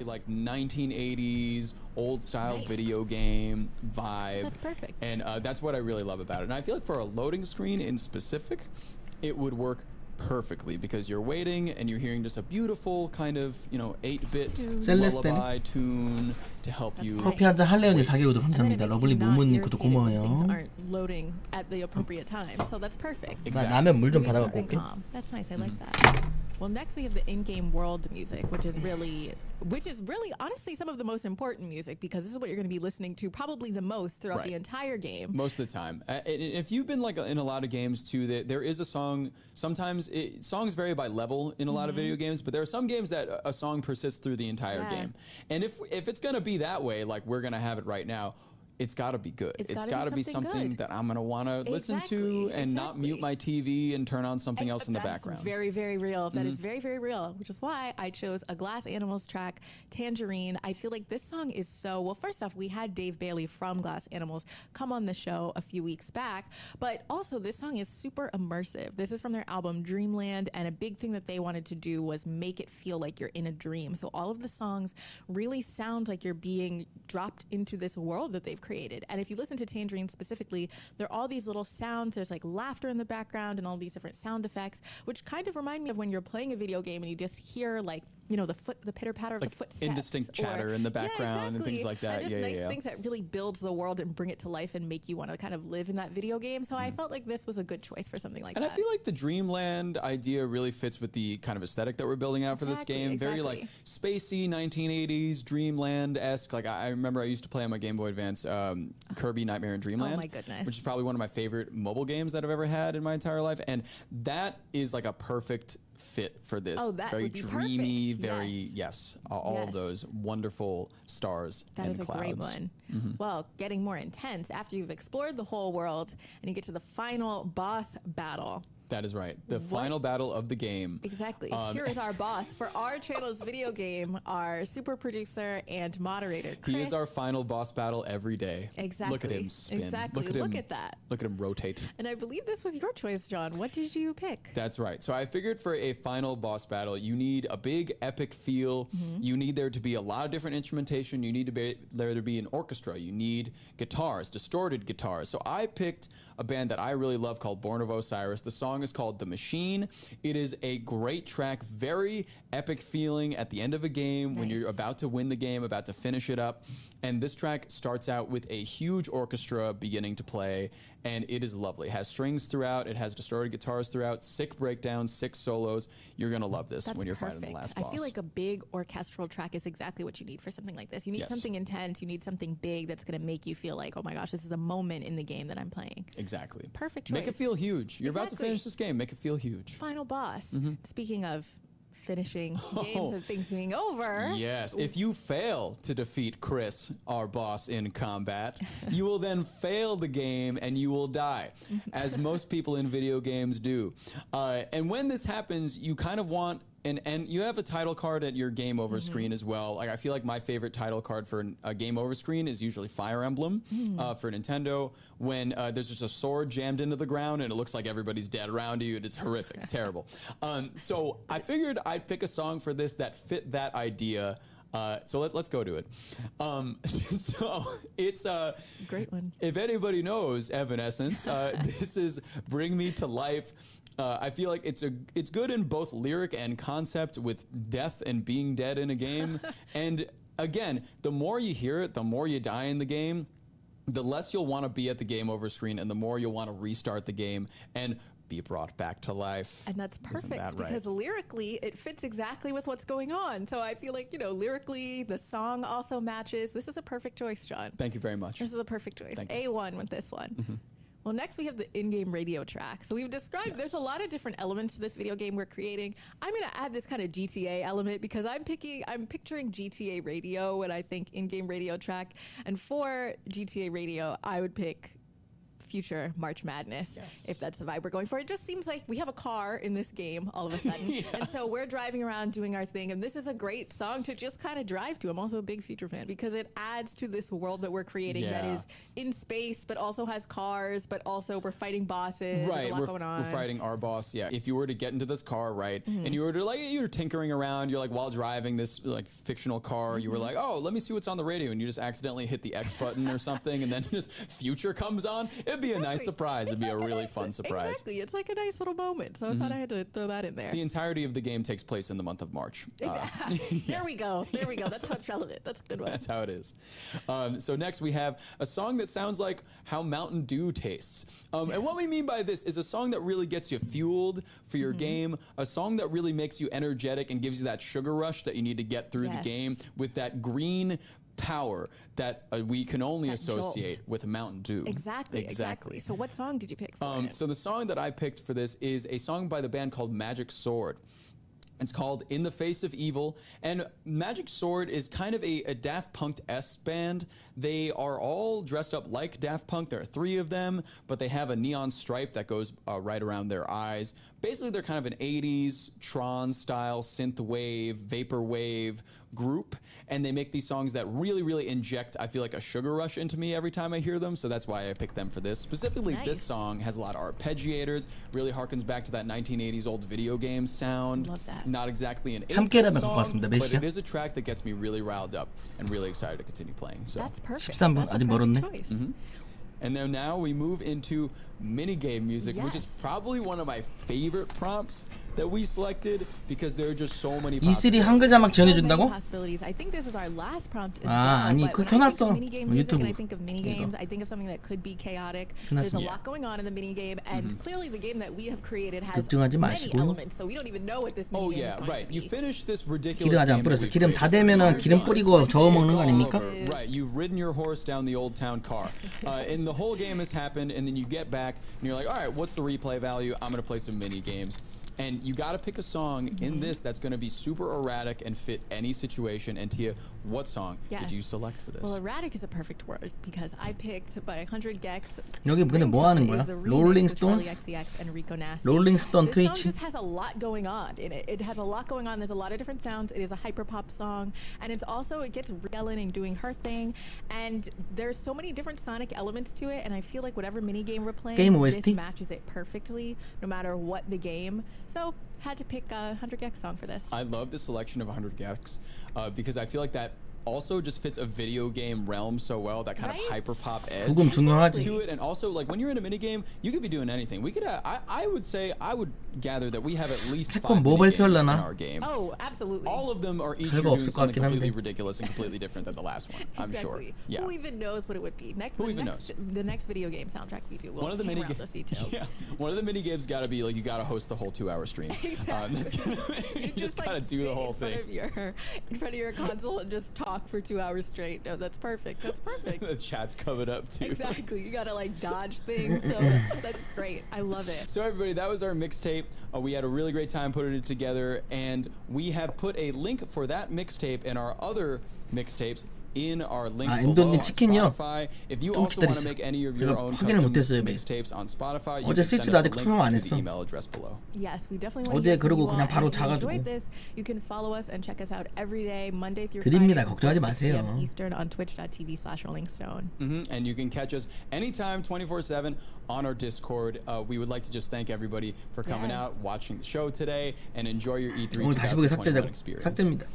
like 1980s old style video game vibe. That's perfect. And that's what I really love about it. And I feel like for a loading screen in specific, it would work perfectly because you're waiting and you're hearing just a beautiful kind of 8-bit lullaby tune to help you. 커피 한잔 할래요님 4개월도 감사합니다. 러블리 모모님 구독 Things 고마워요. aren't loading at the appropriate time, so that's perfect. Exactly. 라면 물 좀 Give it 받아갖고 something 올게. calm. That's nice. I like that. Well, next we have the in-game world music, which is really honestly some of the most important music because this is what you're going to be listening to probably the most throughout the entire game. Most of the time. If you've been like in a lot of games too, there is a song. Sometimes songs vary by level in a lot of video games, but there are some games that a song persists through the entire game. And if it's going to be that way, like we're going to have it right now, it's got to be good. It's got to be something that I'm going to want to listen to and not mute my TV and turn on something else in the background. Very, very real. That is very, very real, which is why I chose a Glass Animals track, Tangerine. I feel like this song is so, well, first off, we had Dave Bailey from Glass Animals come on the show a few weeks back, but also this song is super immersive. This is from their album Dreamland, and a big thing that they wanted to do was make it feel like you're in a dream. So all of the songs really sound like you're being dropped into this world that they've created. And if you listen to Tangerine specifically, there are all these little sounds. There's like laughter in the background and all these different sound effects, which kind of remind me of when you're playing a video game and you just hear like, the pitter patter of the footsteps. Indistinct chatter in the background and things like that. And just nice things that really build the world and bring it to life and make you want to kind of live in that video game. So I felt like this was a good choice for something like that. And I feel like the Dreamland idea really fits with the kind of aesthetic that we're building out for this game. Very like spacey 1980s Dreamland-esque. Like I remember I used to play on my Game Boy Advance Kirby Nightmare in Dreamland. Oh my goodness. Which is probably one of my favorite mobile games that I've ever had in my entire life. And that is like a perfect fit for this. Oh, that very would be dreamy, perfect. very all of those wonderful stars that and is a clouds. great one. Well, getting more intense after you've explored the whole world and you get to the final boss battle. That is right. The final battle of the game. Exactly. Here is our boss for our channel's video game, our super producer and moderator, Chris. He is our final boss battle every day. Exactly. Look at him spin. Exactly. Look at that. Look at him rotate. And I believe this was your choice, John. What did you pick? That's right. So I figured for a final boss battle, you need a big epic feel. You need there to be a lot of different instrumentation. You need there to be an orchestra. You need guitars, distorted guitars. So I picked a band that I really love called Born of Osiris. The song is called The Machine. It is a great track, very epic feeling at the end of a game when you're about to win the game, about to finish it up. And this track starts out with a huge orchestra beginning to play, and it is lovely. It has strings throughout, it has distorted guitars throughout, sick breakdowns, sick solos. You're going to love this when you're fighting the last boss. I feel like a big orchestral track is exactly what you need for something like this. You need something intense, you need something big that's going to make you feel like, oh my gosh, this is a moment in the game that I'm playing. Exactly. Perfect choice. Make it feel huge. You're about to finish this game. Make it feel huge. Final boss. Speaking of finishing games and things being over. Yes. If you fail to defeat Chris, our boss in combat, you will then fail the game and you will die, as most people in video games do. And when this happens, you kind of want and you have a title card at your game over screen as well. Like I feel like my favorite title card for a game over screen is usually Fire Emblem for Nintendo, when there's just a sword jammed into the ground and it looks like everybody's dead around you and it's horrific, terrible. So I figured I'd pick a song for this that fit that idea. So let's go to it. So it's a great one. If anybody knows Evanescence, this is Bring Me to Life. I feel like it's good in both lyric and concept, with death and being dead in a game. And again, the more you hear it, the more you die in the game, the less you'll want to be at the game over screen, and the more you'll want to restart the game and be brought back to life. And that's perfect because lyrically it fits exactly with what's going on. So I feel like, lyrically the song also matches. This is a perfect choice, John. Thank you very much. This is a perfect choice. A1 with this one. Well, next we have the in-game radio track. So we've described there's a lot of different elements to this video game we're creating. I'm going to add this kind of GTA element because I'm picturing GTA radio when I think in-game radio track. And for GTA radio, I would pick future March Madness, if that's the vibe we're going for. It just seems like we have a car in this game all of a sudden. And so we're driving around doing our thing. And this is a great song to just kind of drive to. I'm also a big Future fan because it adds to this world that we're creating that is in space, but also has cars, but also we're fighting bosses. Right, There's a lot going on. We're fighting our boss. Yeah, if you were to get into this car, right, and you were to you're tinkering around, you're like while driving this like fictional car, you were like, oh, let me see what's on the radio, and you just accidentally hit the X button or something, and then just Future comes on. It'd be a nice surprise. It'd be a really fun surprise. Exactly, it's like a nice little moment. So I thought I had to throw that in there. The entirety of the game takes place in the month of March. Exactly. There we go. That's how it's relevant. That's a good one. That's how it is. So next we have a song that sounds like how Mountain Dew tastes. And what we mean by this is a song that really gets you fueled for your game, a song that really makes you energetic and gives you that sugar rush that you need to get through the game with that green power that we can only associate with Mountain Dew. Exactly. So what song did you pick for it? So the song that I picked for this is a song by the band called Magic Sword. It's called In the Face of Evil, and Magic Sword is kind of a Daft Punk-esque band. They are all dressed up like Daft Punk. There are 3 of them, but they have a neon stripe that goes right around their eyes. Basically, they're kind of an 80s Tron-style synthwave, vaporwave group, and they make these songs that really, really inject, I feel like, a sugar rush into me every time I hear them, so that's why I picked them for this. Specifically, this song has a lot of arpeggiators, really harkens back to that 1980s old video game sound. Love that. Not exactly an 8-bit 참깨라면 song, 바꿨습니다. 몇 but 시야? it is a track that gets me really riled up and really excited to continue playing. So. That's perfect. 13분 That's a 아직 perfect 멀었네. choice. And then now we move into minigame music, which is Yes. probably one of my favorite prompts that we selected because there are just so many E3 possibilities. 한글 자막 So many 지원해준다고? possibilities. I think this is our last prompt as 아, well. 아니, but 그거 when I think 켜놨어. of minigame music and I 유튜브. think of minigames, I think of something that could be chaotic. There's a lot going on in the minigame, and clearly the game that we have created has 걱정하지 many 마시고. elements, so we don't even know what this minigame Oh is yeah, going right. to You be. finish this ridiculous 기름 아직 game 안 that 뿌렸어. we 기름 다 created. 되면은 기름 뿌리고 저어 먹는 거 아닙니까? Right, you've ridden your horse down the old town car, and the whole game has happened, and then you get back, and you're like, all right, what's the replay value? I'm gonna play some mini games. And you got to pick a song in this that's going to be super erratic and fit any situation. And Tia, what song did you select for this? Well, erratic is a perfect word because I picked by 100 Gex. 여기 근데 뭐 하는 거야? 롤링 스톤스? 롤링 스톤 This song 트위치? just has a lot going on in it. It has a lot going on. There's a lot of different sounds. It is a hyper pop song, and it's also it gets yelling and doing her thing. And there's so many different sonic elements to it. And I feel like whatever mini game we're playing, 게임 this OST? matches it perfectly, no matter what the game. So had to pick a 100 Gex song for this. I love the selection of 100 Gex because I feel like that also just fits a video game realm so well, that kind of hyper pop edge 구금 중요하지. to it. And also, like, when you're in a minigame, you could be doing anything. We could I would gather that we have at least 5 캡콤 뭐 minigames in 발표하려나? our game. Oh, absolutely. All of them are each 별거 doing 없을 것 something 같긴 한데. completely ridiculous and completely different than the last one, I'm sure. Exactly. Yeah. Who even knows what it would be? Who even knows? The next video game soundtrack we do. We'll One of the hammer mini out those details. yeah, one of the mini games got to be like you got to host the whole 2-hour stream. Exactly. You just like, got to do the sit whole thing. in front of your console and just talk for 2 hours straight. No, that's perfect. That's perfect. The chat's covered up too. Exactly. You gotta like dodge things. So that's great. I love it. So everybody, that was our mixtape. We had a really great time putting it together, and we have put a link for that mixtape and our other mixtapes in our link 아, below on 엔도님 치킨이요? Spotify. If you 좀 also want to 기다리세요. make any of 제가 your own 확인을 custom 못했어요, 매. mixtapes on Spotify, you 어제 can send 스위치도 us 아직 a 출력 안 link to the 했어. email address below. Yes, we definitely want to 어제 hear from 그러고 you 그냥 all. 바로 And if you 자가지고. enjoyed this, you can follow us and check us out every day, Monday through 드립니다. Friday, 걱정하지 6 p.m. 마세요. Eastern on twitch.tv/rollingstone. And you can catch us anytime, 24/7 on our Discord. We would like to just thank everybody for coming Yeah. out, watching the show today, and enjoy your E3 오늘 다시 보기 2021 삭제자고 experience. 삭제입니다.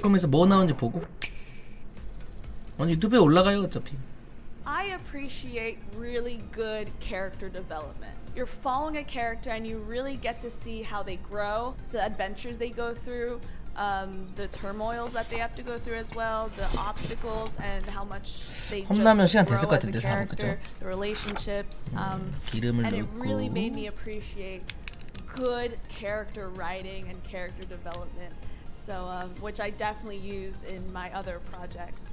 캡콤에서 뭐 나오는지 보고. 아니 유튜브에 올라가요 어차피. I appreciate really good character development. You're following a character and you really get to see how they grow, the adventures they go through, the turmoils that they have to go through as well, the obstacles and how much they 컵라면 just 시간 grow 됐을 것 as a 같은데, character, 사람, the relationships, 기름을 and it really 넣고. made me appreciate good character writing and character development. So, which I definitely use in my other projects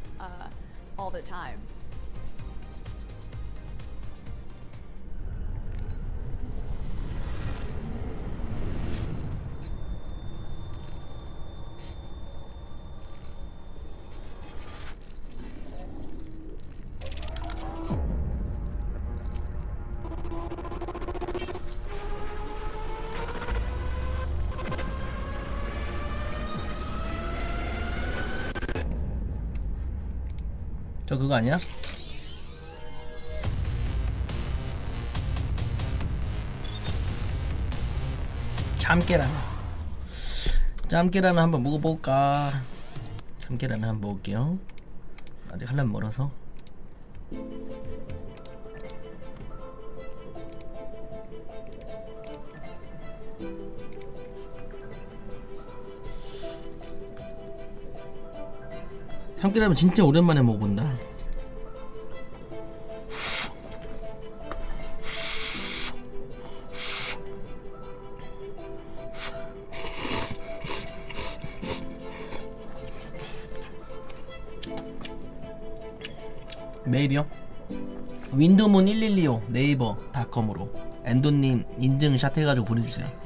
all the time. 저 그거 아니야? 참깨라면. 짬깨라면 한번 먹어볼까? 참깨라면 한번 먹을게요. 아직 하려면 멀어서. 참깨라면 진짜 오랜만에 먹어본다. 메일이요? 윈도문 1125 네이버 닷컴으로 엔도님 인증샷 해가지고 보내주세요.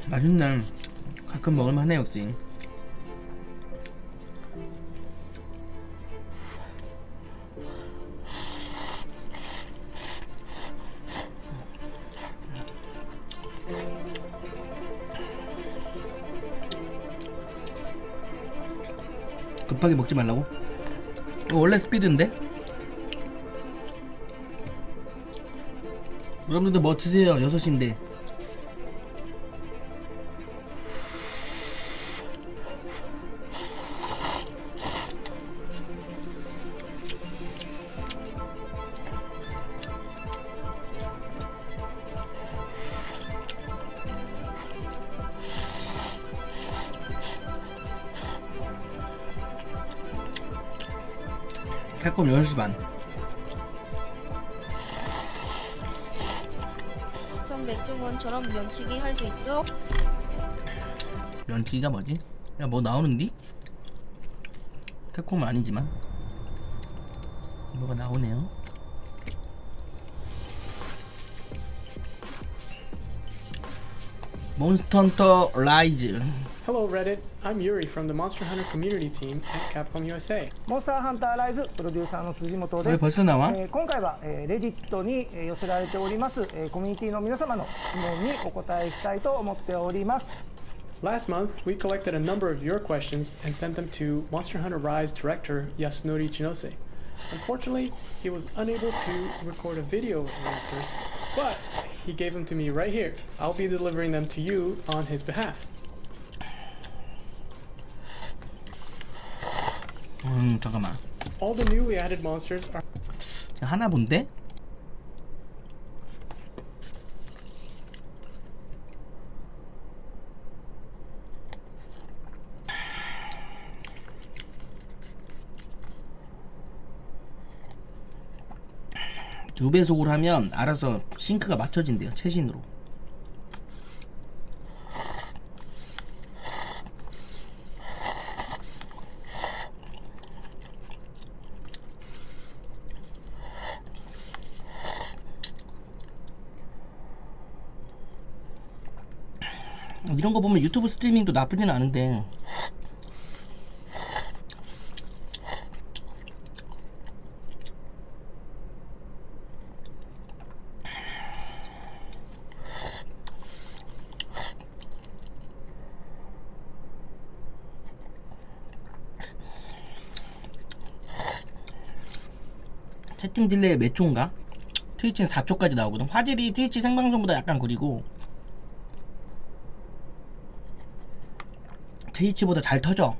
맛있네. 가끔 먹을만해 역시. 급하게 먹지 말라고? 원래 스피드인데? 여러분들 뭐 드세요? 6시인데. 할 거면 6시 반. 형 맥주원처럼 면치기 할 수 있어? 면치기가 뭐지? 야 뭐 나오는디? 캡콤은 아니지만 뭐가 나오네요. 몬스터 헌터 라이즈. Hello Reddit, I'm Yuri from the Monster Hunter community team at Capcom USA. モンスターハンターライズプロデューサーの辻本で 왜 す。 벌써 나와? 今回は、レディットに、寄せられております、コミュニティの皆様の質問にお答えしたいと思っております。 Last month, we collected a number of your questions and sent them to Monster Hunter Rise director Yasunori Chinose. Unfortunately, he was unable to record a video of the answers, but he gave them to me right here. I'll be delivering them to you on his behalf. 잠깐만. All the newly added monsters are 하나 본데? 두 배속으로 하면 알아서 싱크가 맞춰진대요. 최신으로. 이런 거 보면 유튜브 스트리밍도 나쁘진 않은데 채팅 딜레이 몇 초인가? 트위치는 4초까지 나오거든. 화질이 트위치 생방송보다 약간 구리고 트위치보다 잘 터져.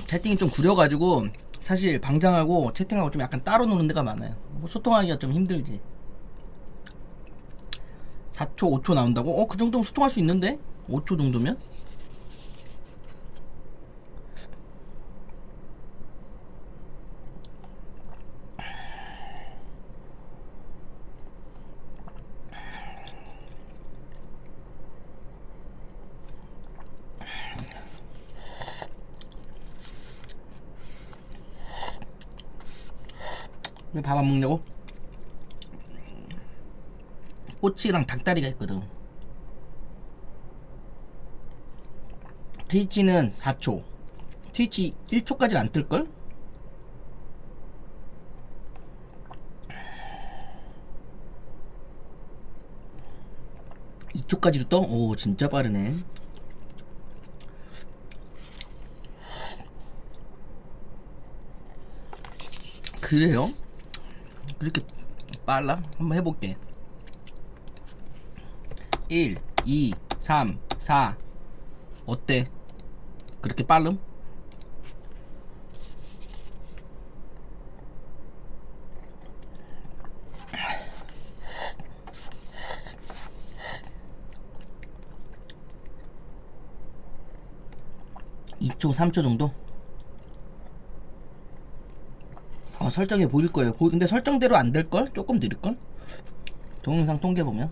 채팅이 좀 구려가지고 사실 방장하고 채팅하고 좀 약간 따로 노는 데가 많아요. 뭐 소통하기가 좀 힘들지. 4초, 5초 나온다고? 그 정도면 소통할 수 있는데? 5초 정도면? 왜 밥 안 먹냐고? 꼬치랑 닭다리가 있거든. 트위치는 4초. 트위치 1초까지는 안 뜰걸? 이쪽까지도 떠? 오, 진짜 빠르네. 그래요? 그렇게 빨라? 한번 해볼게. 1, 2, 3, 4 어때? 그렇게 빠름? (2초) (3초) 정도? 설정해 보일 거예요. 근데 설정대로 안 될걸? 조금 느릴걸? 동영상 통계 보면.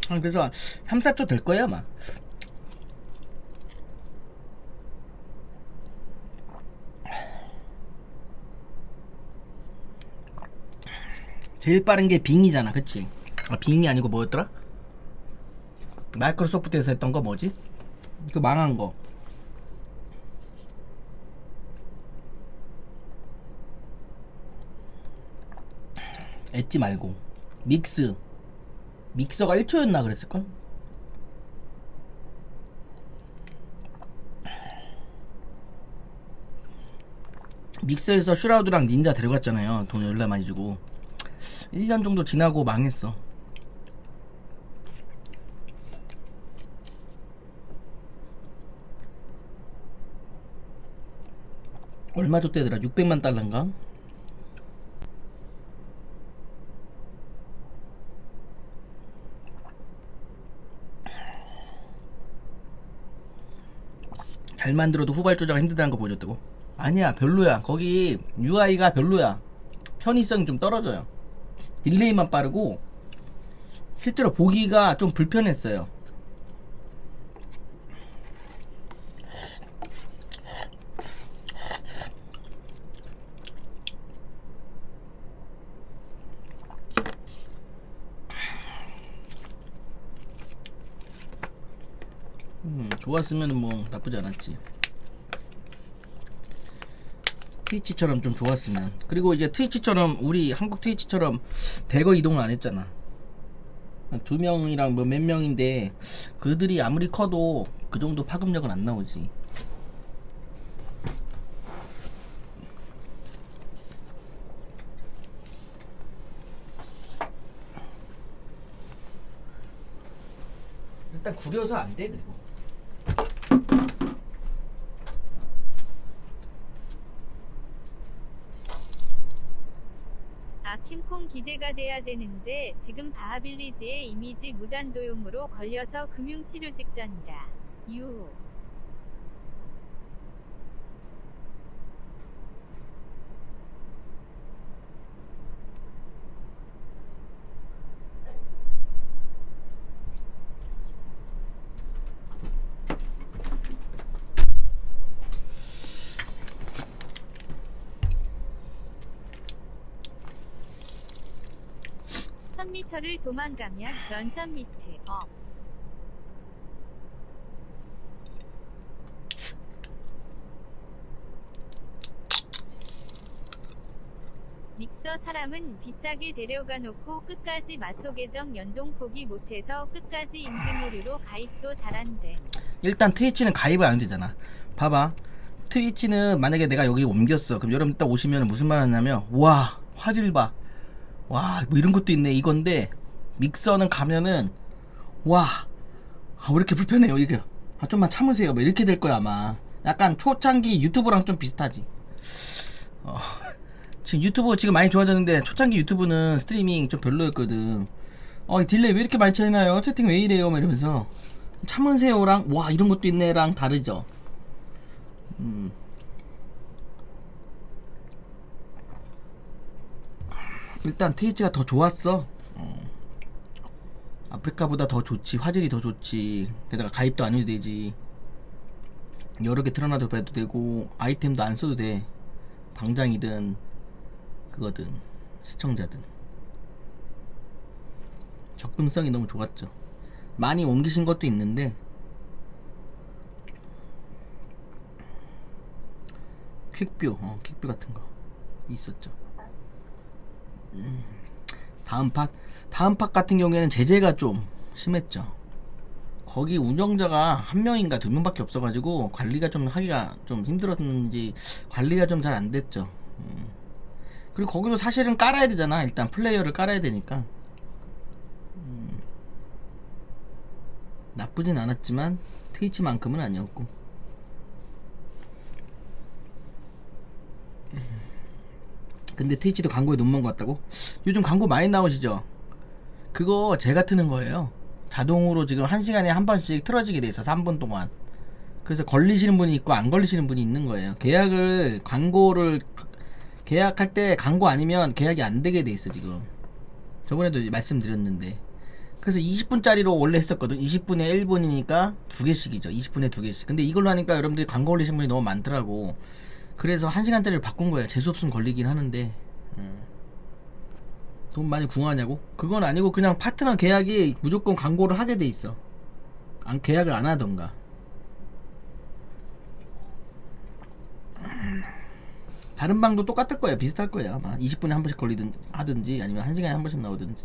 그래서 3, 4초 될 거야 아마. 제일 빠른 게 빙이잖아, 그치? 빙이 아니고 뭐였더라? 마이크로소프트에서 했던 거 뭐지? 그 망한 거. 엣지 말고 믹서가 1초였나 그랬을걸? 믹서에서 슈라우드랑 닌자 데려갔잖아요. 돈 얼마 많이 주고. 1년 정도 지나고 망했어. 얼마 줬대더라? 600만 달러인가? 잘 만들어도 후발주자가 힘들다는 거 보여줬다고? 아니야, 별로야. 거기 UI가 별로야. 편의성이 좀 떨어져요. 딜레이만 빠르고 실제로 보기가 좀 불편했어요. 좋았으면 뭐 나쁘지 않았지. 트위치처럼 좀 좋았으면. 그리고 이제 트위치처럼 우리 한국 트위치처럼 대거 이동을 안 했잖아. 2명이랑 뭐 몇 명인데 그들이 아무리 커도 그 정도 파급력은 안 나오지. 일단 구려서 안 돼. 그리고 킹콩 기대가 돼야 되는데 지금 바하빌리지의 이미지 무단도용으로 걸려서 금융치료 직전이라. 유. 미터를 도망가면 넌 1000m 업. 저 사람은 비싸게 데려가 놓고 끝까지 마소 계정 연동 포기 못해서 끝까지 인증오류로 가입도 잘한대. 일단 트위치는 가입을 안 되잖아. 봐봐. 트위치는 만약에 내가 여기 옮겼어. 그럼 여러분 딱 오시면 무슨 말 하냐면 와 화질 봐. 와 뭐 이런 것도 있네 이건데 믹서는 가면은 와 왜 이렇게 불편해요 이게. 좀만 참으세요. 뭐 이렇게 될 거야 아마. 약간 초창기 유튜브랑 좀 비슷하지. 지금 유튜브 지금 많이 좋아졌는데 초창기 유튜브는 스트리밍 좀 별로였거든. 딜레이 왜 이렇게 많이 차이나요? 채팅 왜 이래요? 막 이러면서 참으세요랑 와 이런 것도 있네랑 다르죠. 일단 트위치가 더 좋았어. 아프리카보다 더 좋지. 화질이 더 좋지. 게다가 가입도 안 해도 되지. 여러 개 틀어놔도 봐도 되고 아이템도 안 써도 돼. 방장이든 그거든 시청자든. 접근성이 너무 좋았죠. 많이 옮기신 것도 있는데 퀵뷰 퀵뷰 같은 거 있었죠. 다음 팟 같은 경우에는 제재가 좀 심했죠. 거기 운영자가 한 명인가 두 명밖에 없어가지고 관리가 좀 하기가 좀 힘들었는지 관리가 좀 잘 안 됐죠. 그리고 거기도 사실은 깔아야 되잖아. 일단 플레이어를 깔아야 되니까. 나쁘진 않았지만 트위치만큼은 아니었고. 근데 트위치도 광고에 눈먼 것 같다고? 요즘 광고 많이 나오시죠? 그거 제가 트는 거예요. 자동으로 지금 1시간에 한 번씩 틀어지게 돼 있어. 3분 동안. 그래서 걸리시는 분이 있고 안 걸리시는 분이 있는 거예요. 광고를 계약할 때 광고 아니면 계약이 안 되게 돼 있어 지금. 저번에도 말씀드렸는데. 그래서 20분짜리로 원래 했었거든. 20분에 1분이니까 2개씩이죠. 20분에 2개씩. 근데 이걸로 하니까 여러분들이 광고 걸리신 분이 너무 많더라고. 그래서 1시간짜리를 바꾼 거예요. 재수없으면 걸리긴 하는데. 돈 많이 궁하냐고? 그건 아니고 그냥 파트너 계약이 무조건 광고를 하게 돼 있어. 계약을 안 하던가. 다른 방도 똑같을 거예요. 비슷할 거예요. 아마 20분에 한 번씩 하든지 아니면 1시간에 한 번씩 나오든지.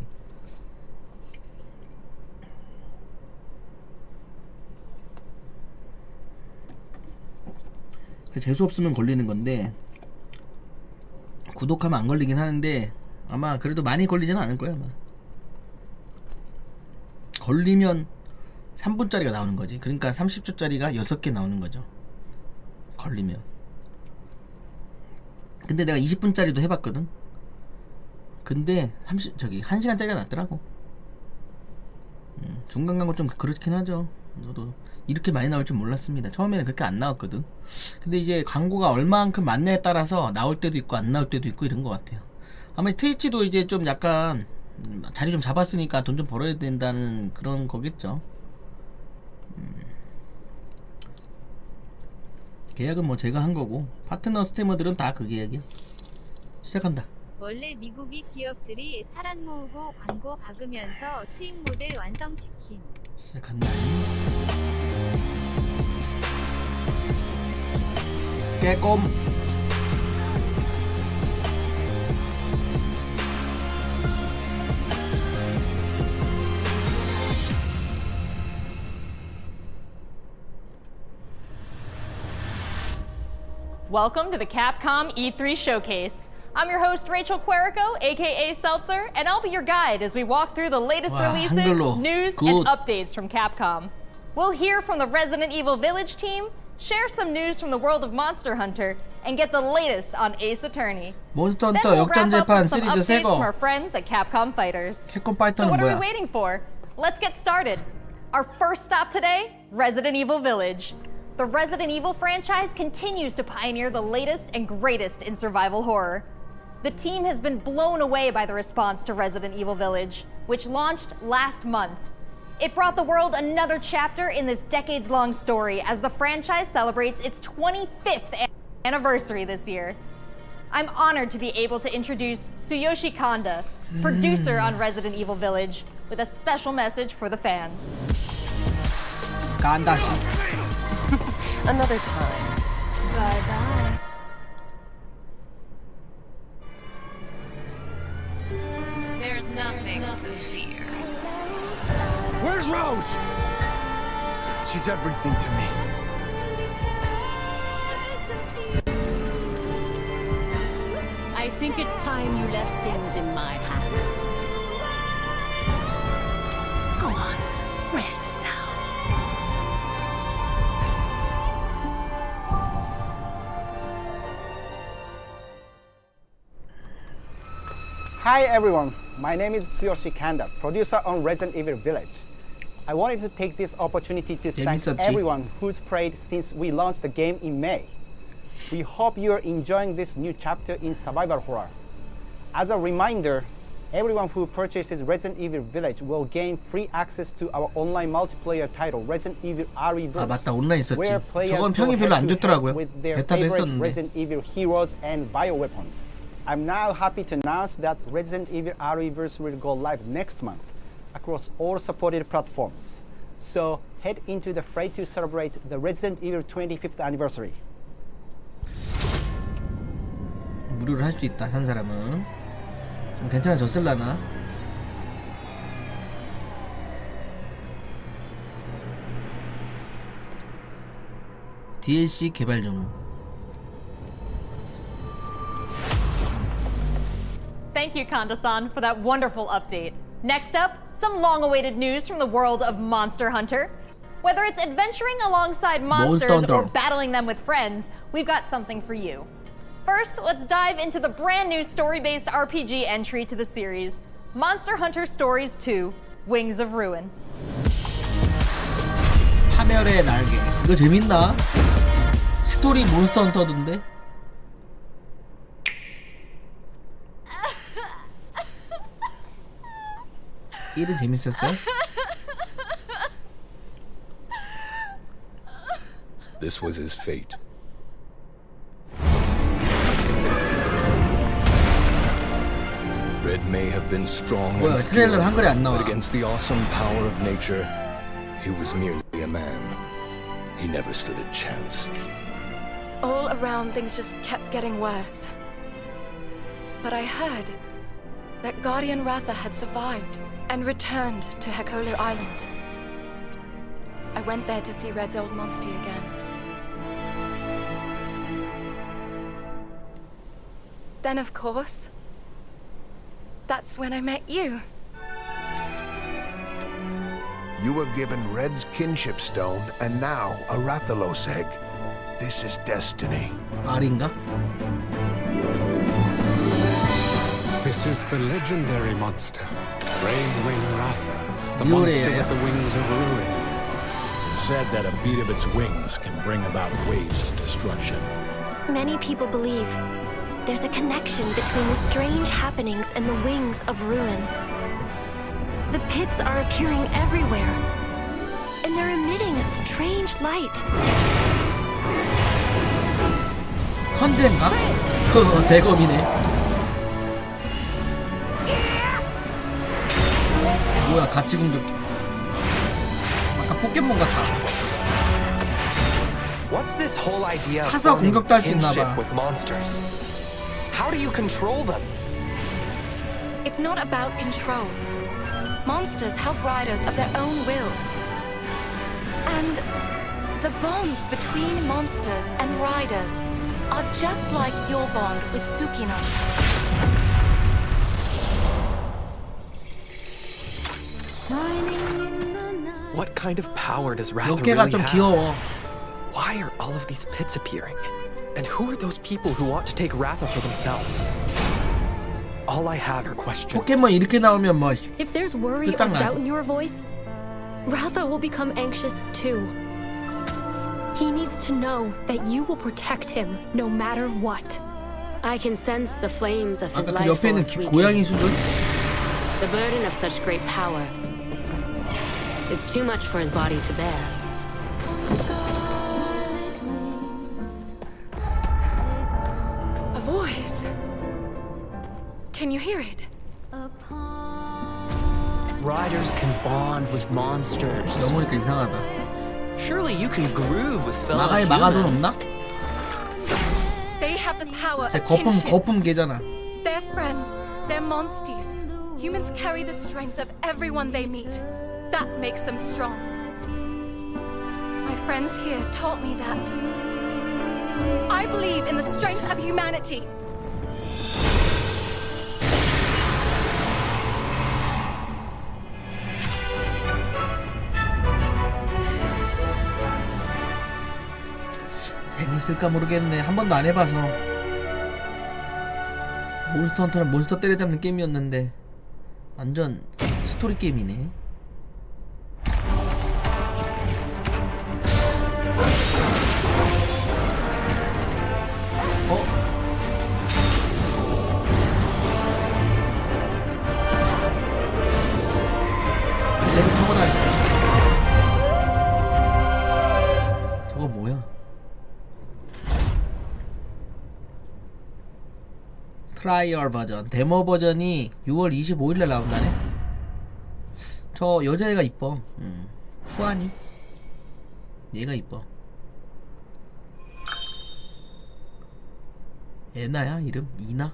재수 없으면 걸리는 건데 구독하면 안 걸리긴 하는데 아마 그래도 많이 걸리지는 않을 거야. 아마 걸리면 3분짜리가 나오는 거지. 그러니까 30초짜리가 6개 나오는 거죠. 걸리면. 근데 내가 20분짜리도 해봤거든. 근데 1시간짜리가 낫더라고. 중간 광고 좀 그렇긴 하죠. 저도 이렇게 많이 나올 줄 몰랐습니다. 처음에는 그렇게 안 나왔거든. 근데 이제 광고가 얼마만큼 맞냐에 따라서 나올 때도 있고 안 나올 때도 있고 이런 것 같아요. 아마 트위치도 이제 좀 약간 자리 좀 잡았으니까 돈 좀 벌어야 된다는 그런 거겠죠. 계약은 뭐 제가 한 거고 파트너 스트리머들은 다 그 계약이야. 시작한다. 원래 미국이 기업들이 사람 모으고 광고 박으면서 수익 모델 완성시킴. 시작한다. 깨꼼. Welcome to the Capcom E3 Showcase. I'm your host, Rachel Querico, aka Seltzer, and I'll be your guide as we walk through the latest releases, 한글로. news, Good. and updates from Capcom. We'll hear from the Resident Evil Village team, share some news from the world of Monster Hunter, and get the latest on Ace Attorney. 몬스터 Then 헌터 we'll wrap up 역전재판 with some 시리즈 updates from 새거. our friends at Capcom Fighters. 캡콤 So 파이터는 what are we 뭐야? waiting for? Let's get started. Our first stop today, Resident Evil Village. The Resident Evil franchise continues to pioneer the latest and greatest in survival horror. The team has been blown away by the response to Resident Evil Village, which launched last month. It brought the world another chapter in this decades-long story as the franchise celebrates its 25th anniversary this year. I'm honored to be able to introduce Tsuyoshi Kanda, producer on Resident Evil Village, with a special message for the fans. 간다시. Another time. Bye bye. Where's Rose? She's everything to me. I think it's time you left things in my hands. Go on, rest now. Hi everyone, my name is Tsuyoshi Kanda, producer on Resident Evil Village. I wanted to take this opportunity to thank everyone who's played since we launched the game in May. We hope you're enjoying this new chapter in survival horror. As a reminder, everyone who purchases Resident Evil Village will gain free access to our online multiplayer title Resident Evil RE-verse. 아 맞다, 온라인 있었지. Where players 저건 평이 will 별로 안 head to 좋더라고요. head with their 베타도 favorite 했었는데. Resident Evil heroes and bioweapons. I'm now happy to announce that Resident Evil RE-verse will go live next month across all supported platforms. So head into the fray to celebrate the Resident Evil 25th anniversary. 무료를 할 수 있다, 산 사람은. 좀 괜찮아졌을라나? DLC 개발 중. Thank you, Kanda-san, for that wonderful update. Next up, some long-awaited news from the world of Monster Hunter. Whether it's adventuring alongside monsters or battling them with friends, we've got something for you. First, let's dive into the brand new story-based RPG entry to the series, Monster Hunter Stories 2: Wings of Ruin. 파멸의 날개. 이거 재밌나? 스토리 몬스터 헌터던데? 일은 재밌었어요? This was his fate. Red may have been strong and skilled, but against the awesome power of nature, he was merely a man. He never stood a chance. All around, things just kept getting worse. But I heard that Guardian Ratha had survived and returned to Hekolu Island. I went there to see Red's old Monstie again. Then, of course, that's when I met you. You were given Red's kinship stone and now a Rathalos egg. This is destiny. 알인가? This is the legendary monster, Wing Ratha, the monster with the wings of ruin. It's said that a beat of its wings can bring about waves of destruction. Many people believe there's a connection between the strange happenings and the wings of ruin. The pits are appearing everywhere, and they're emitting a strange light. 헌재인가? 대검이네. 뭐야, 같이 공격해. 아까 포켓몬 같다. What's this whole idea of 타서 공격도 할 수 있나 kinship 봐. with monsters? How do you control them? It's not about control. Monsters help riders of their own will. And the bonds between monsters and riders are just like your bond with Tsukino. What kind of power does Ratha 어깨가 really 좀 have? 귀여워. Why are all of these pits appearing? And who are those people who want to take Ratha for themselves? All I have are questions. 포켓몬 이렇게 나오면 뭐 If there's worry or doubt in your voice, Ratha will become anxious too. He needs to know that you will protect him no matter what. I can sense the flames of his 아까 그 life 옆에 있는 force 고양이 weakening. 수준? The burden of such great power is too much for his body to bear. A voice. Can you hear it? Riders can bond with monsters. 넘으니까 이상하다. Surely you can groove with fellow 마가에 마가돈 humans. 없나? They have the power 제 of kinship. 거품 개잖아. They're friends. They're monsties. Humans carry the strength of everyone they meet. That makes them strong. My friends here taught me that. I believe in the strength of humanity. 재밌을까 모르겠네. 한 번도 안 해봐서. 몬스터 헌터는 몬스터 때려잡는 게임이었는데 완전 스토리 게임이네. 내가 타고 다니. 저거 뭐야? 트라이얼 버전, 데모 버전이 6월 25일에 나온다네? 저 여자애가 이뻐. 쿠아니? 얘가 이뻐. 에나야? 이름? 이나?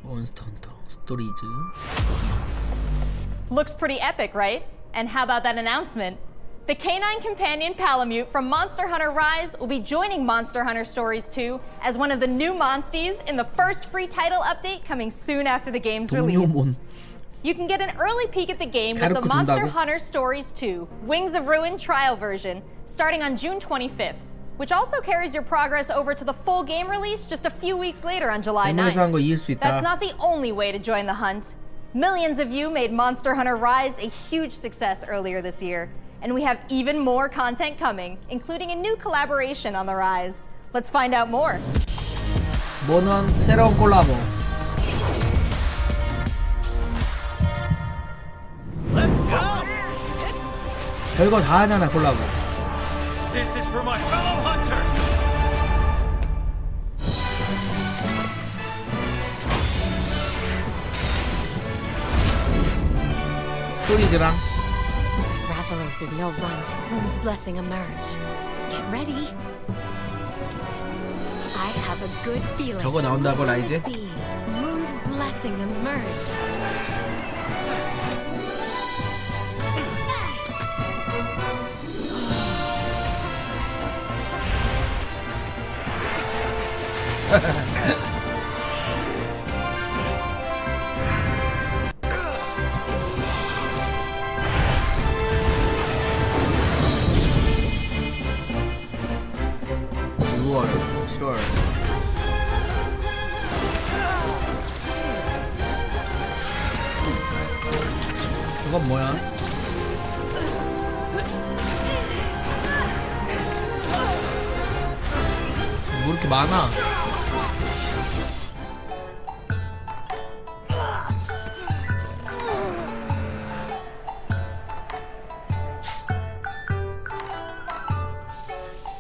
몬스터 헌터 스토리즈. Looks pretty epic, right? And how about that announcement? The canine companion Palamute from Monster Hunter Rise will be joining Monster Hunter Stories 2 as one of the new monsties in the first free title update coming soon after the game's release. You can get an early peek at the game with the Monster Hunter Stories 2 Wings of Ruin trial version starting on June 25th, which also carries your progress over to the full game release just a few weeks later on July 9th. That's not the only way to join the hunt. Millions of you made Monster Hunter Rise a huge success earlier this year. And we have even more content coming, including a new collaboration on the Rise. Let's find out more. 뭐는 새로운 콜라보. Let's go. 별거 다 하잖아 콜라보. This is for my fellow hunters. 스토리즈랑. Rathalos is no runt. Moon's blessing emerge. Get ready. I have a good feeling. 저거 나온다고 라이즈? Moon's blessing emerge. 저건 뭐야? 뭐 이렇게 많아?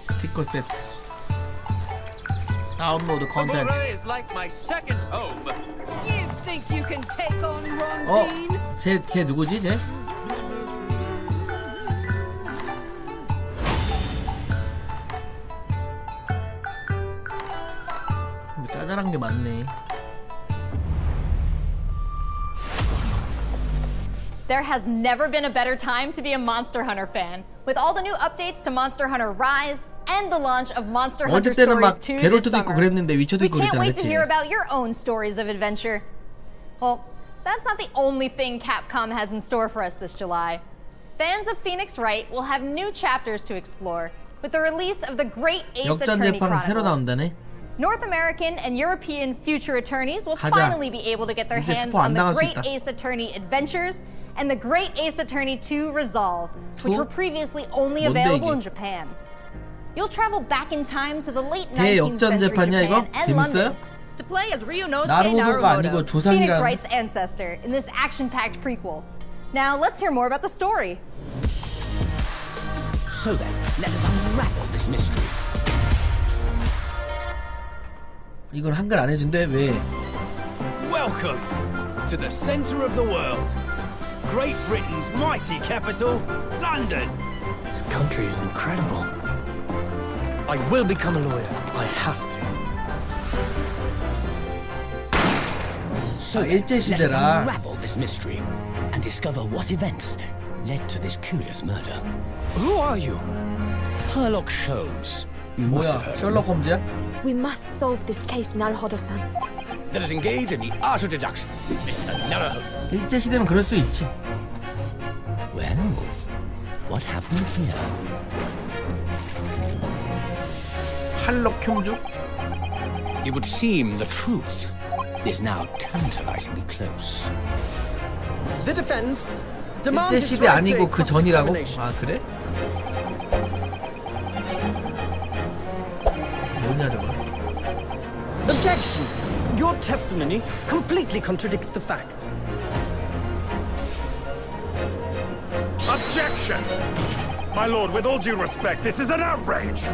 스티커 세트. 다운로드 컨텐츠. 걔 누구지 쟤? 뭐 짜잘한 게 많네. There has never been a better time to be a Monster Hunter fan. With all the new updates to Monster Hunter Rise and the launch of Monster Hunter Stories 2 this summer, we can't wait to hear about your own stories of adventure. Well, that's not the only thing Capcom has in store for us this July. Fans of Phoenix Wright will have new chapters to explore with the release of the Great Ace Attorney Chronicles. North American and European future attorneys will finally be able to get their hands on the Great Ace Attorney Adventures and the Great Ace Attorney 2 Resolve, which were previously only available in Japan. You'll travel back in time to the late 19th century Japan and London to play as Ryunose Naruhodo, Phoenix Wright's ancestor, in this action-packed prequel. Now, let's hear more about the story. So then, let us unravel this mystery. 이걸 한글 안 해준대? 왜? Welcome to the center of the world. Great Britain's mighty capital, London. This country is incredible. I will become a lawyer. I have to. 아, 일제시대라. let us unravel this mystery and discover what events led to this curious murder. Who are you? Herlock Sholmes. You must have 뭐야, heard of 셜록 홈즈야? We must solve this case, Naruhodo-san. Let us engage in the art of deduction, Mr. Naruhodo. 일제시대면 그럴 수 있지. Well, what have we here? 셜록 홈즈? It would seem the truth is now tantalizingly close. The defense demands its 일제시대 right to 아니고 a 그 전이라고? cross-examination. 아, 그래? 뭐냐 저거? Objection! Your testimony completely contradicts the facts. Objection! My lord, with all due respect, this is an outrage!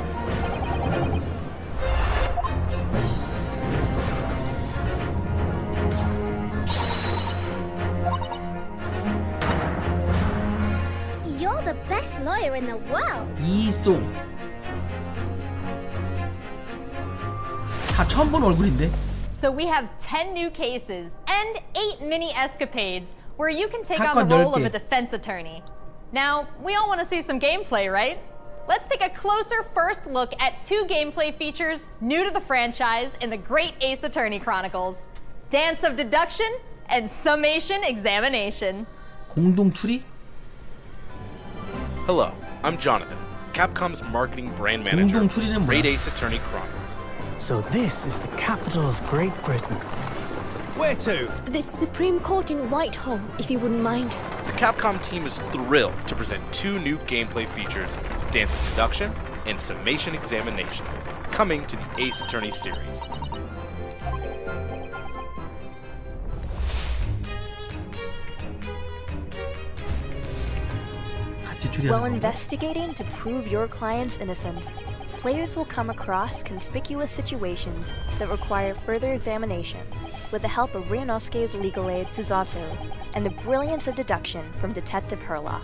You're the best lawyer in the world. 이소. 다 처음 본 얼굴인데. So we have 10 new cases and 8 mini escapades where you can take on 사건 the role of 10개. a defense attorney. Now, we all want to see some gameplay, right? Let's take a closer first look at 2 gameplay features new to the franchise in the Great Ace Attorney Chronicles: Dance of Deduction and Summation Examination. 공동 추리? Hello, I'm Jonathan, Capcom's marketing brand manager 공동 for 추리는 Great 뭐야? Ace Attorney Chronicles. So this is the capital of Great Britain. Where to? The Supreme Court in Whitehall, if you wouldn't mind. The Capcom team is thrilled to present 2 new gameplay features, Dance of Deduction and Summation Examination, coming to the Ace Attorney series. 같이 추리하는 While 거. investigating to prove your client's innocence, players will come across conspicuous situations that require further examination with the help of Ryunosuke's legal aid Susato and the brilliance of deduction from Detective Herlock.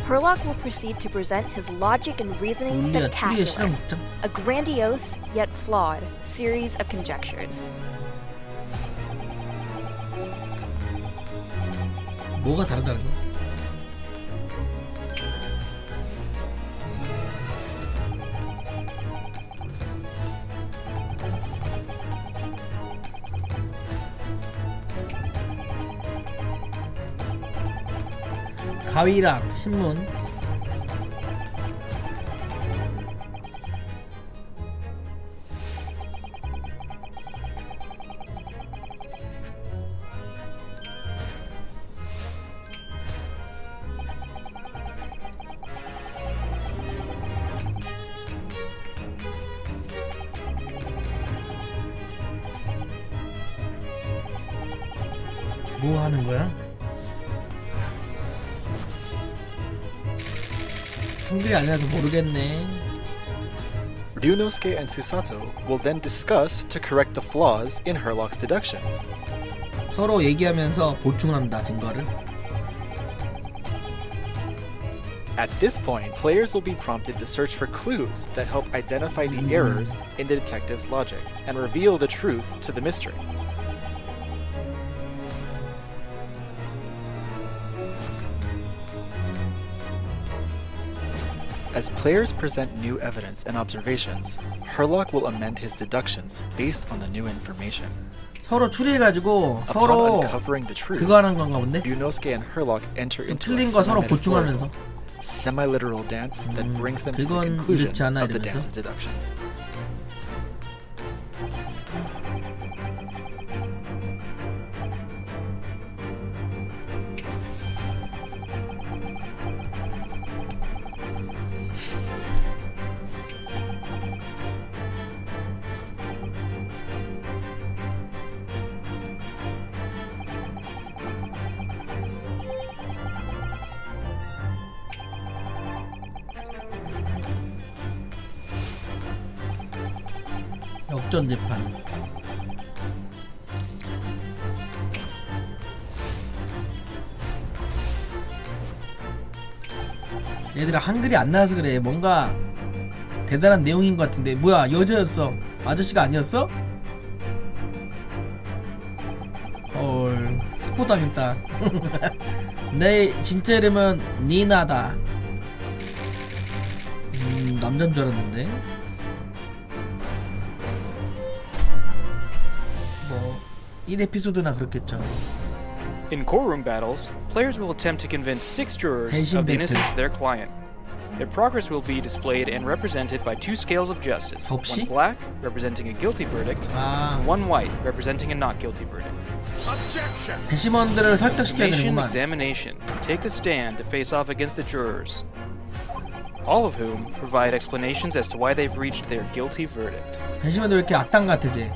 Herlock will proceed to present his logic and reasoning 논리와 추리의 spectacular, 실험 목장. a grandiose yet flawed series of conjectures. 뭐가 다르다는 거? 가위랑 신문. 뭐 하는 거야? 한글이 아니라서 모르겠네. Ryunosuke and Susato will then discuss to correct the flaws in Herlock's deductions. 서로 얘기하면서 보충한다 증거를. At this point, players will be prompted to search for clues that help identify the errors in the detective's logic and reveal the truth to the mystery. As players present new evidence and observations, Herlock will amend his deductions based on the new information. 서로 추리해가지고 Upon 서로 uncovering the truth, 그거 하는 건가 본데? Ryunosuke and Herlock enter into a 틀린 거 서로 보충하면서. semi-literal dance that brings them to the 그건 conclusion 이렇지 않아 of the 이러면서. dance of deduction. 역전 재판. 얘들아 한글이 안 나와서 그래. 뭔가 대단한 내용인 것 같은데. 뭐야, 여자였어. 아저씨가 아니었어? 헐, 스포 당했다. 내 진짜 이름은 니나다. 남자인 줄 알았는데. 뭐 1에피소드나 그렇겠죠. In courtroom battles, players will attempt to convince 6 jurors of the innocence of their client. Their progress will be displayed and represented by 2 scales of justice. 접시? One black, representing a guilty verdict, and one white, representing a not guilty verdict. Objection! 배심원들을 설득시켜야 Summation 되는구만. examination. Take the stand to face off against the jurors, all of whom provide explanations as to why they've reached their guilty verdict. 배심원들 왜 이렇게 악당 같아 쟤.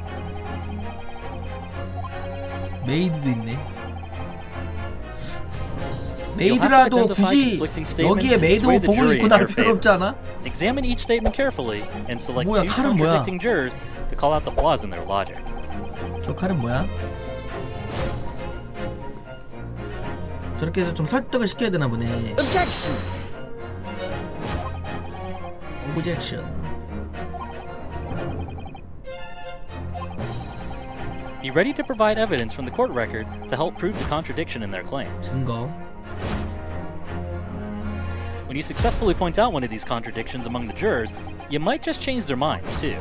메이드도 있네. 메이드라도 굳이 여기에 메이드 옷 복을 입고 나올 필요 없지 않아? Examine each statement carefully and select 뭐야, 2 칼은 뭐야? contradicting jurors to call out the flaws in their logic. 저 칼은 뭐야? 저렇게 해서 좀 설득을 시켜야 되나 보네. Objection! Objection. Be ready to provide evidence from the court record to help prove the contradiction in their claims. 증거. When you successfully point out one of these contradictions among the jurors, you might just change their minds, too.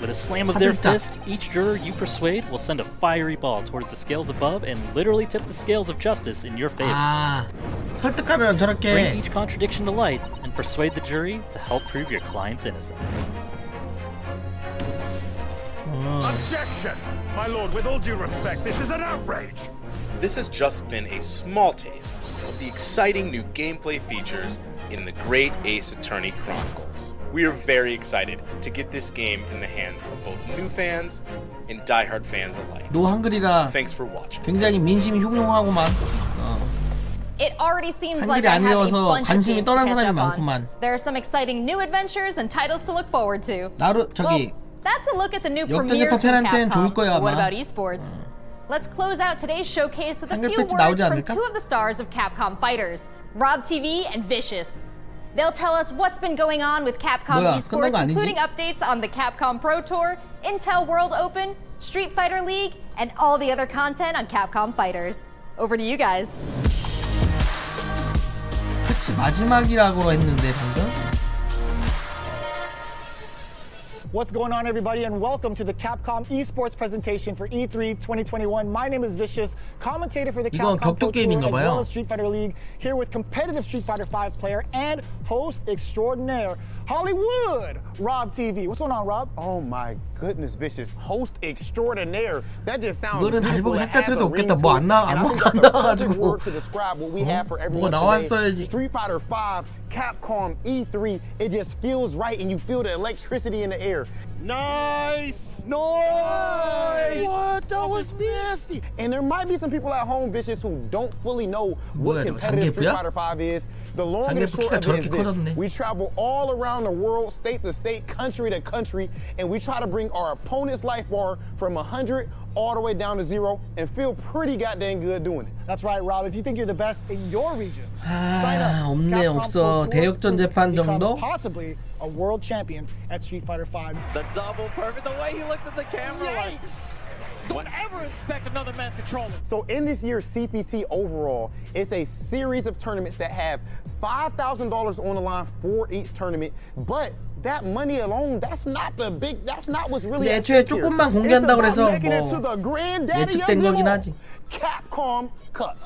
With a slam of their fist, each juror you persuade will send a fiery ball towards the scales above and literally tip the scales of justice in your favor. 아, 설득하면 저렇게. Bring each contradiction to light and persuade the jury to help prove your client's innocence. Objection! My lord, with all due respect, this is an outrage! This has just been a small taste of the exciting new gameplay features in the Great Ace Attorney Chronicles. We are very excited to get this game in the hands of both new fans and diehard fans alike. 노 한글이라 Thanks for watching. 굉장히 민심이 흉흉하구만. It already seems like 한글이 I 안 have a 읽어서 bunch of 관심이 games to 떠난 catch 사람이 up on. 많구만. There are some exciting new adventures and titles to look forward to. 나루 저기. Well, that's a look at the new 역전제파 premieres from 팬한테는 좋을 Capcom. 거야, What 아마. about esports? Let's close out today's showcase with a 한글 few 패치 words 나오지 from 않을까? 2 of the stars of Capcom Fighters, Rob TV and Vicious. They'll tell us what's been going on with Capcom 뭐야, esports, 끝난 거 아니지? including updates on the Capcom Pro Tour, Intel World Open, Street Fighter League, and all the other content on Capcom Fighters. Over to you guys. 그치, 마지막이라고 했는데 방금. What's going on, everybody, and welcome to the Capcom esports presentation for E3 2021. My name is Vicious, commentator for the 이건 Capcom Pro 격투 Tour 게임인가 as well 봐요. as Street Fighter League, here with competitive Street Fighter 5 player and host extraordinaire, Hollywood, Rob TV. What's going on, Rob? Oh my goodness, Vicious, host extraordinaire. That just sounds 이거는 다시 beautiful. 보기 It 살 has 필요도 a ring 없겠다. to 뭐 it. 안 And I think that's the perfect 나와가지고. word to describe what we have for everyone 뭐가 today. 나왔어야지. Street Fighter 5, Capcom E3. It just feels right, and you feel the electricity in the air. Nice. Nice! What? That was nasty. And there might be some people at home, Vicious, who don't fully know what 뭐야, competitive Street 장기예쁘야? Fighter 5 is. The long and 장기예쁘 short 키가 of it 저렇게 is this. 커졌네. We travel all around the world, state to state, country to country, and we try to bring our opponent's life bar from 100 all the way down to 0 and feel pretty goddamn good doing it. That's right, Rob. If you think you're the best in your region, sign 아, up. 없네, Capcom 없어. Pro Tour 대역전 to 재판 become 정도? possibly a world champion at Street Fighter 5. The double perfect, the way he looked at the camera. Yikes! Don't ever expect another man to control it. So in this year's CPT overall, it's a series of tournaments that have $5,000 on the line for each tournament, but that money alone, that's not what's really 근데 at 애초에 stake here. 조금만 공개한다고 It's 그래서 about making it 뭐 to the granddaddy 예측된 of them 거긴 all, 하지. Capcom Cup.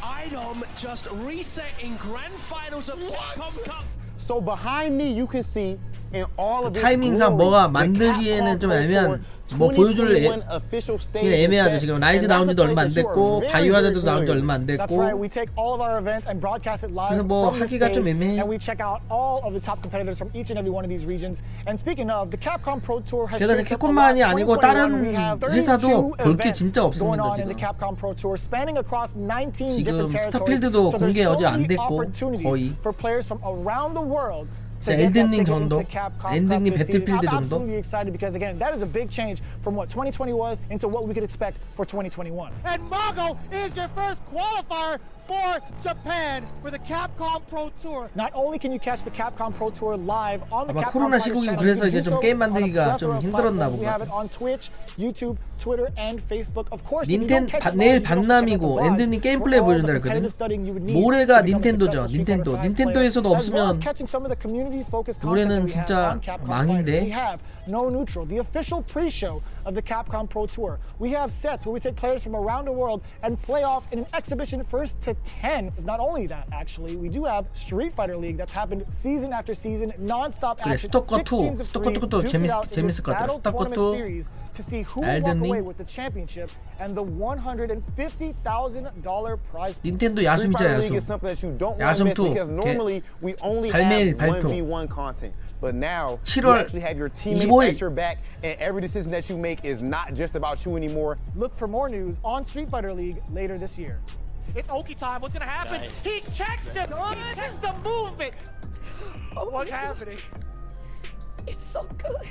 Item just resetting grand finals of Capcom Cup. So behind me, you can see in all of this 타이밍상 뭐가 만들기에는 좀 애매한 뭐 보여줄 게 애매하죠. 지금 라이즈 나온 지도 얼마 안 됐고 바이오하자드도 나온 지 얼마 안 That's 됐고 right. We take all of our events and broadcast it live 그래서 뭐 from the 하기가 좀 stage, 애매해. and we check out all of the top competitors from each and every one of these regions. And speaking of, the Capcom Pro Tour has 게다가 shaped up a lot. 캡콤만이 아니고 2021, 다른 we have 회사도 32 볼 게 events 진짜 going 없습니다 on in the 지금. Capcom Pro Tour, spanning across 19 지금 different territories. 스타필드도 So there's 공개 so 어제 안 many 됐고 opportunities 거의. for players from around the world. 진짜 엘든링 정도? 엘든링 배틀필드 I'm 정도? absolutely excited because again, that is a big change from what 2020 was into what we could expect for 2021. And Mago is your first qualifier for Japan for the Capcom Pro Tour. Not only can you catch the Capcom Pro Tour live on the 아마 Capcom 코로나 Fighters 시국이고 channel, 그래서 you can 이제 좀 do so 게임 on a 만들기가 좀 plethora of 힘들었나 platforms. We 보다. have it on Twitch, YouTube, Twitter, and Facebook. Of course, if you 닌텐 don't catch it 내일 live, you can also check out the 반남이고 VODs 앤드니 게임 for 플레이 all the 보여준다 그랬거든. competitive studying you would need 모레가 to become a 닌텐도죠. successful Street Fighter V 닌텐도에서도 player, as well as 없으면 catching some of the community-focused content 올해는 that we have 진짜 on Capcom 망인데. Fighters. We have No Neutral, the official pre-show of the Capcom Pro Tour. We have sets where we take players from around the world and play off in an exhibition first to 10. Not only that, actually, we do have Street Fighter League that's happened season after season, non-stop 그래, action. 스토커 6 2, teams of 스토커 3 2도 duke it out in this 재밌을 것 같아. battle 스토커 tournament 2, series to see who will walk away 엘든링. with the championship and the $150,000 prize. 닌텐도 Street 야숨이자 Fighter League 야숨. is something that you don't want to 야숨 miss 2 because normally we only 발매일 have 발표. 1v1 content. But now you 7월 actually have your teammates 25일. at your back, and every decision that you make is not just about you anymore. Look for more news on Street Fighter League later this year. It's Oki time. What's gonna happen? Nice. He checks it. He checks the movement. What's happening? It's so good.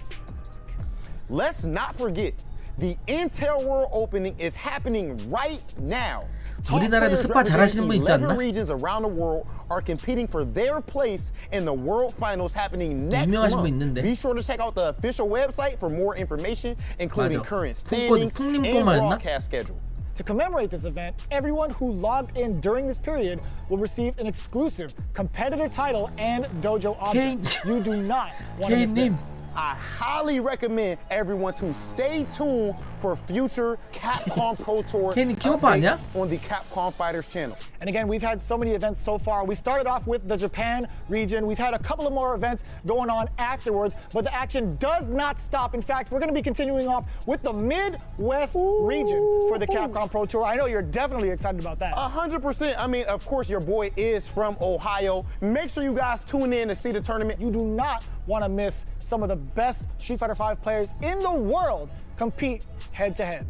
Let's not forget, the Intel World Opening is happening right now. 우리나라에도 스파 잘하시는 분 있지 않나? 11 regions around the world are competing for their place in the World Finals happening next 유명하신 분 month. 있는데. Be sure to check out the official website for more information, including 맞아. current 풍권, standings 풍림 and 꼬마였나? broadcast schedule. To commemorate this event, everyone who logged in during this period will receive an exclusive competitor title and dojo object. You do not want to miss K-님. this. I highly recommend everyone to stay tuned for future Capcom Pro Tour K-님 키오파 아니야? updates on the Capcom Fighters channel. And again, we've had so many events so far. We started off with the Japan region. We've had a couple of more events going on afterwards, but the action does not stop. In fact, we're going to be continuing off with the Midwest region for the Capcom Pro Tour. I know you're definitely excited about that. 100%. I mean, of course, your boy is from Ohio. Make sure you guys tune in to see the tournament. You do not want to miss some of the best Street Fighter V players in the world compete head-to-head.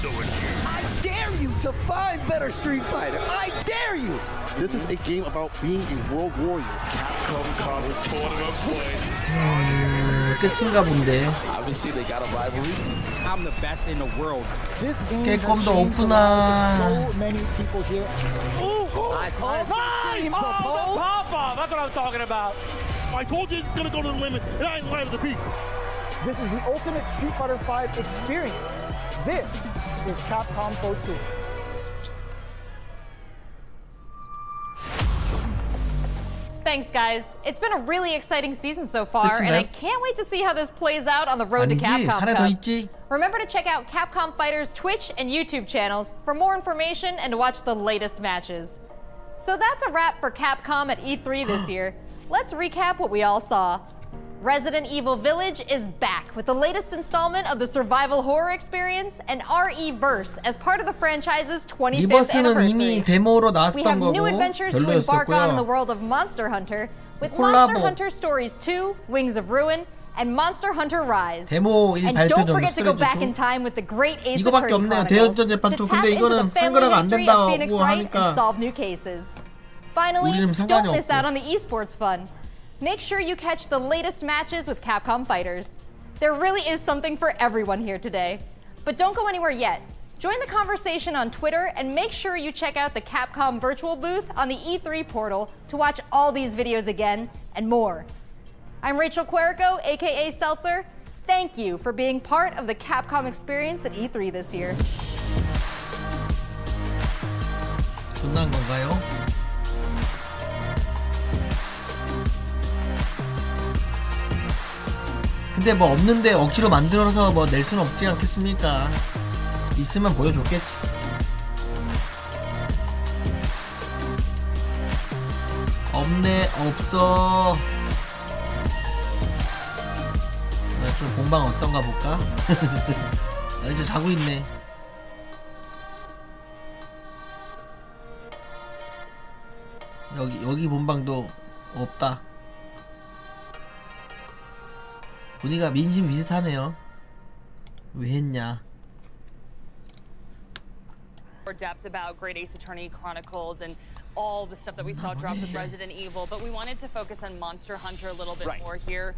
So it's you. I dare you to find better Street Fighter. I dare you. This is a game about being a world warrior. Capcom College Tournament play. 끝인가 본데. Obviously, they got a rivalry. I'm the best in the world. This game has 깨꼼도 changed the 오프나. lives of so many people here. Nice. The pop-up. That's what I'm talking about. I told you it's gonna go to the limit, and I ain't lying to the people. This is the ultimate Street Fighter V experience. This is Capcom Pro Tour. Thanks, guys. It's been a really exciting season so far, and I 그치나요? can't wait to see how this plays out on the road to 아니지, Capcom 하나 더 Cup. 있지. Remember to check out Capcom Fighters' Twitch and YouTube channels for more information and to watch the latest matches. So that's a wrap for Capcom at E3 this year. Let's recap what we all saw. Resident Evil Village is back with the latest installment of the survival horror experience and RE-Verse as part of the franchise's 25th 리버스는 anniversary. 이미 데모로 We have 나왔던 거고 new adventures to embark on in the 별로였었고요. world of Monster Hunter with 콜라보. Monster Hunter Stories 2, Wings of Ruin, and Monster Hunter Rise. 데모 일 And 발표 don't 전 forget to go 스트레이트 back 2. in time with the great Ace 이거밖에 Attorney 없네요. Chronicles 대역전 재판 to 2. tap 근데 into 이거는 the family 한글화가 안 history of Phoenix 된다고 Wright 하니까 and solve new cases. Finally, 우리는 상관이 don't miss 없고. out on the esports fun. Make sure you catch the latest matches with Capcom Fighters. There really is something for everyone here today. But don't go anywhere yet. Join the conversation on Twitter and make sure you check out the Capcom virtual booth on the E3 portal to watch all these videos again and more. I'm Rachel Querico, aka Seltzer. Thank you for being part of the Capcom experience at E3 this year. 끝난 건가요? 근데 뭐 없는데 억지로 만들어서 뭐 낼 수는 없지 않겠습니까? 있으면 보여줬겠지. 없네, 없어. 나 좀 본방 어떤가 볼까? 나 이제 자고 있네. 여기 본방도 없다. 분위기가 민심 비슷하네요. 왜 했냐? more depth about Great Ace Attorney Chronicles and all the stuff that we saw drop with Resident Evil, but we wanted to focus on Monster Hunter a little bit more here.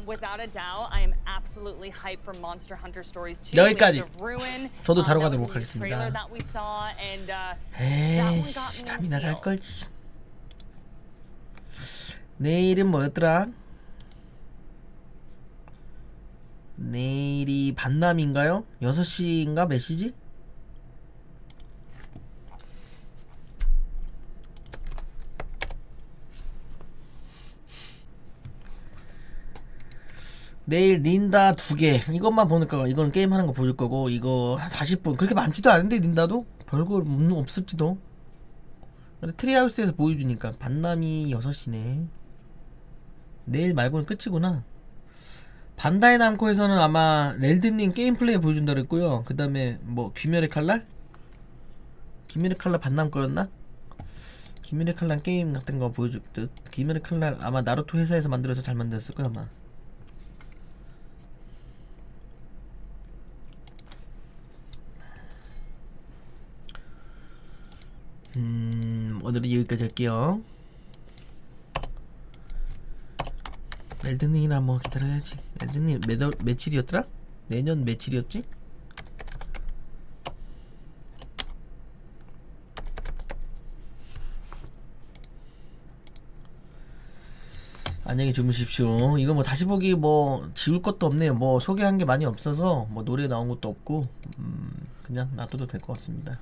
Without a doubt, I am absolutely hyped for Monster Hunter Stories 2. 여기까지. Ruin. 저도 자러 That was 가도록 a new trailer 하겠습니다. that we saw, and that one got 에이씨, me 잠이나 in the 잘걸. 내일은 뭐였더라? 내일이 반남인가요? 6시인가? 몇 시지? 내일 닌다 2개 이것만 보는 거. 이건 게임하는 거 보여줄 거고, 이거 한 40분 그렇게 많지도 않은데 닌다도 별거 없을지도. 근데 트리하우스에서 보여주니까 반남이 6시네. 내일 말고는 끝이구나. 반다이 남코에서는 아마 렐드님 게임 플레이 보여준다 그랬고요. 그 다음에 뭐 귀멸의 칼날? 귀멸의 칼날 반남 거였나? 귀멸의 칼날 게임 같은 거 보여줄 듯. 귀멸의 칼날 아마 나루토 회사에서 만들어서 잘 만들었을 거야 아마. 오늘은 여기까지 할게요. 엘든링이나 뭐 기다려야지. 엘든링 며칠이었더라? 내년 며칠이었지? 안녕히 주무십시오. 이거 뭐 다시 보기 뭐 지울 것도 없네요. 뭐 소개한 게 많이 없어서 뭐 노래 나온 것도 없고 그냥 놔둬도 될 것 같습니다.